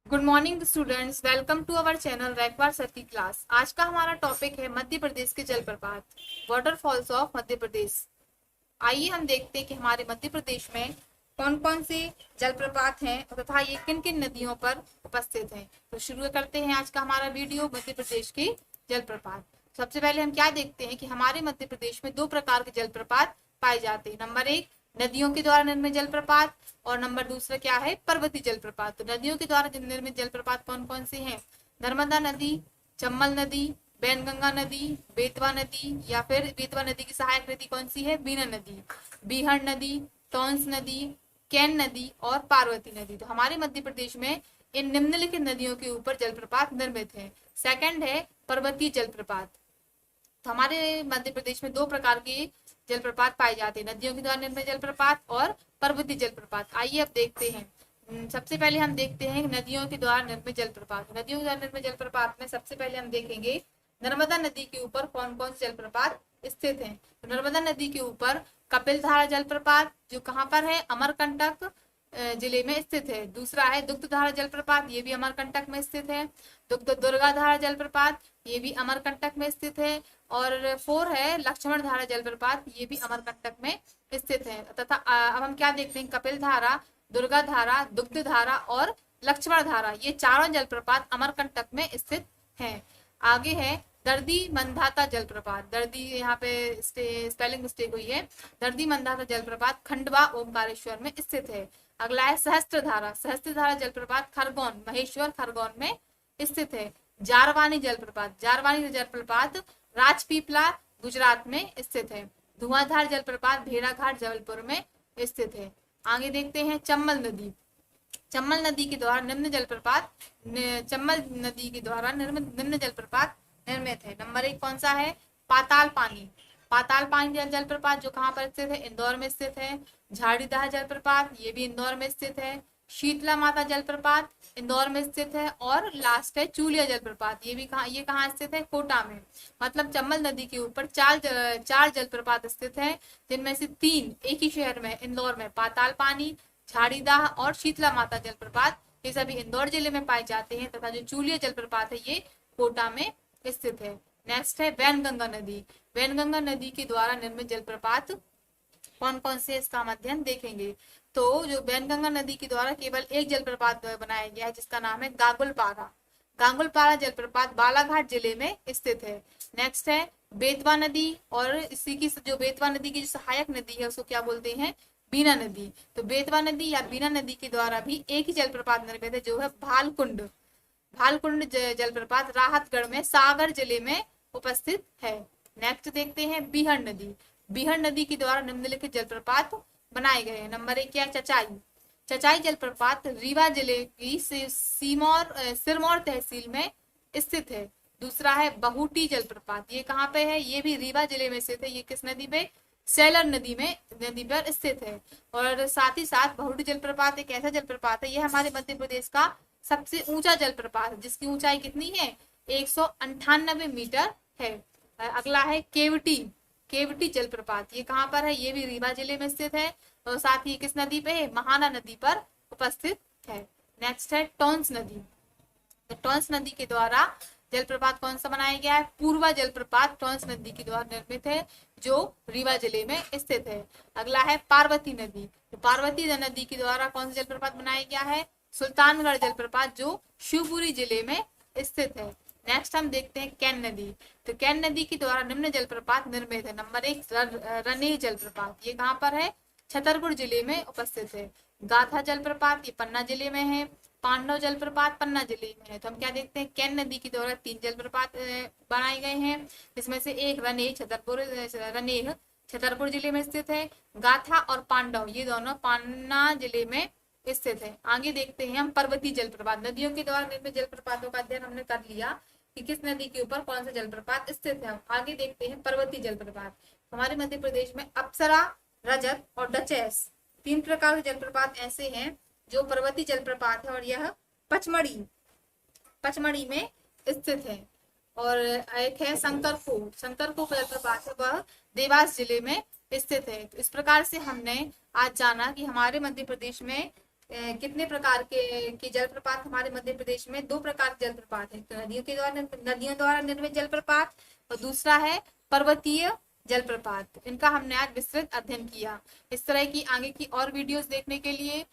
Good morning students, welcome to our channel Raikwar sir की class. आज का हमारा टॉपिक है मध्य प्रदेश के जलप्रपात, वाटरफॉल्स ऑफ मध्य प्रदेश। आइए हम देखते हैं कि हमारे मध्य प्रदेश में कौन कौन से जलप्रपात हैं तथा ये किन किन नदियों पर उपस्थित हैं। तो शुरू करते हैं आज का हमारा वीडियो मध्य प्रदेश के जलप्रपात। सबसे पहले हम क्या देखते हैं कि हमारे मध्य प्रदेश में दो प्रकार के जलप्रपात पाए जाते हैं। नंबर एक, नदियों के द्वारा निर्मित जलप्रपात, और नंबर दूसरा क्या है, पर्वतीय जलप्रपात। तो नदियों के द्वारा निर्मित जलप्रपात कौन कौन से हैं? नर्मदा नदी, चंबल नदी, वैनगंगा नदी, बेतवा नदी, या फिर बेतवा नदी की सहायक नदी कौन सी है? बीना नदी, बीहड़ नदी, टोंस नदी, कैन नदी और पार्वती नदी। तो हमारे मध्य प्रदेश में इन निम्नलिखित नदियों के ऊपर जलप्रपात निर्मित है। सेकंड है पर्वतीय जलप्रपात। तो हमारे मध्य प्रदेश में दो प्रकार के जलप्रपात पाए जाते हैं, नदियों के द्वारा निर्मित जलप्रपात और पर्वतीय जलप्रपात। आइए अब देखते हैं। सबसे पहले हम देखते हैं नदियों के द्वारा निर्मित जलप्रपात। नदियों के द्वारा निर्मित जलप्रपात में सबसे पहले हम देखेंगे नर्मदा नदी के ऊपर कौन कौन से जलप्रपात स्थित हैं। तो नर्मदा नदी के ऊपर कपिलधारा जलप्रपात, जो कहाँ पर है? अमरकंटक जिले में स्थित है। दूसरा है दुग्धधारा जलप्रपात, ये भी अमरकंटक में स्थित है। दुर्गाधारा जलप्रपात, ये भी अमरकंटक में स्थित है। और फोर है लक्ष्मण धारा जलप्रपात, ये भी अमरकंटक में स्थित है। तथा अब हम क्या देखते हैं? कपिल धारा, दुर्गा धारा, दुग्ध धारा और लक्ष्मण धारा, ये चारों जलप्रपात अमरकंटक में स्थित हैं। आगे है दर्दी मंदाता जलप्रपात। दर्दी यहाँ पे स्पेलिंग मिस्टेक हुई है। दर्दी मंदाता जलप्रपात खंडवा ओमकारेश्वर में स्थित है। अगला है सहस्त्रधारा। सहस्त्रधारा जलप्रपात खरगोन, महेश्वर खरगोन में स्थित है। जारवानी जलप्रपात, जारवानी जलप्रपात राजपीपला गुजरात में स्थित है। धुआंधार जलप्रपात भेड़ाघाट जबलपुर में स्थित है। आगे देखते हैं चंबल नदी। चंबल नदी के द्वारा निम्न जलप्रपात चंबल नदी के द्वारा निर्मित निम्न जलप्रपात निर्मित है। नंबर एक कौन सा है? पाताल पानी। पाताल पानी जलप्रपात जो कहाँ पर स्थित है? इंदौर में स्थित है। झाड़ीदाह जलप्रपात, ये भी इंदौर में स्थित है। शीतला माता जलप्रपात इंदौर में स्थित है। और लास्ट है चूलिया जलप्रपात, ये कहाँ स्थित है? कोटा में। मतलब चंबल नदी के ऊपर चार जलप्रपात स्थित है, जिनमें से तीन एक ही शहर में, इंदौर में, पाताल पानी, झाड़ीदाह और शीतला माता जलप्रपात, ये सभी इंदौर जिले में पाए जाते हैं। तथा जो चूलिया जलप्रपात है ये कोटा में स्थित है। नेक्स्ट है वैनगंगा नदी। वैनगंगा नदी के द्वारा निर्मित जलप्रपात कौन कौन से, इसका हम अध्ययन देखेंगे। तो जो वैनगंगा नदी के द्वारा केवल एक जलप्रपात बनाया गया है, जिसका नाम है गांगुलपारा। गांगुलपारा जलप्रपात बालाघाट जिले में स्थित है। नेक्स्ट है बेतवा नदी, और इसी की जो बेतवा नदी की जो सहायक नदी है उसको क्या बोलते हैं? बीना नदी। तो बेतवा नदी या बीना नदी के द्वारा भी एक ही जलप्रपात निर्मित है, जो है भालकुंड। भालकुंड जलप्रपात राहतगढ़ में सागर जिले में उपस्थित है। नेक्स्ट देखते हैं बिहड़ नदी। बिहड़ नदी के द्वारा निम्नलिखित जलप्रपात बनाए गए हैं। नंबर एक क्या? चचाई। चचाई जलप्रपात रीवा जिले की सिरमौर तहसील में स्थित है। दूसरा है बहुटी जलप्रपात, ये कहाँ पे है? ये भी रीवा जिले में स्थित है। ये किस नदी पे? सैलर नदी पर स्थित है। और साथ ही साथ बहुटी जलप्रपात एक ऐसा जलप्रपात है, यह हमारे मध्य प्रदेश का सबसे ऊंचा जलप्रपात है, जिसकी ऊंचाई कितनी है? 198 मीटर है। अगला है केवटी। केवटी जलप्रपात, ये कहाँ पर है? ये भी रीवा जिले में स्थित है। और साथ ही किस नदी पे है? महाना नदी पर उपस्थित है। नेक्स्ट है टोंस नदी। तो टोंस नदी के द्वारा जलप्रपात कौन सा बनाया गया है? पूर्वा जलप्रपात टोंस नदी के द्वारा निर्मित है, जो रीवा जिले में स्थित है। अगला है पार्वती नदी। तो पार्वती नदी के द्वारा कौन सा जलप्रपात बनाया गया है? सुल्तानगढ़ जलप्रपात, जो शिवपुरी जिले में स्थित है। नेक्स्ट हम देखते हैं कैन नदी। तो कैन नदी के द्वारा निम्न जलप्रपात निर्मित है। नंबर एक रनेह जलप्रपात, ये कहाँ पर है? छतरपुर जिले में उपस्थित है। गाथा जलप्रपात, ये पन्ना जिले में है। पांडव जलप्रपात पन्ना जिले में है। तो हम क्या देखते हैं? कैन नदी के द्वारा तीन जलप्रपात बनाए गए हैं, जिसमें से एक रनेह छतरपुर जिले में स्थित है। गाथा और पांडव ये दोनों पन्ना जिले में स्थित है। आगे देखते हैं हम पर्वतीय जलप्रपात। नदियों के द्वारा निर्मित जलप्रपातों का अध्ययन हमने कर लिया कि किस नदी के ऊपर कौन सा जलप्रपात स्थित है। आगे देखते हैं पर्वतीय जलप्रपात। हमारे मध्य प्रदेश में अप्सरा, रजत और डचेस, तीन प्रकार के जलप्रपात ऐसे हैं जो पर्वतीय जलप्रपात है, और यह पचमढ़ी में स्थित है। और एक है शंकरको जलप्रपात है, वह देवास जिले में स्थित है। तो इस प्रकार से हमने आज जाना कि हमारे मध्य प्रदेश में कितने प्रकार के जलप्रपात हमारे मध्य प्रदेश में? 2 प्रकार के जलप्रपात है। तो नदियों द्वारा निर्मित जलप्रपात और दूसरा है पर्वतीय जलप्रपात। इनका हमने आज विस्तृत अध्ययन किया। इस तरह की आगे की और वीडियोस देखने के लिए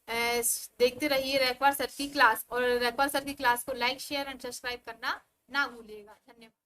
देखते रहिए रैकवार सर की क्लास, और रैकवार सर की क्लास को लाइक, शेयर एंड सब्सक्राइब करना ना भूलिएगा। धन्यवाद।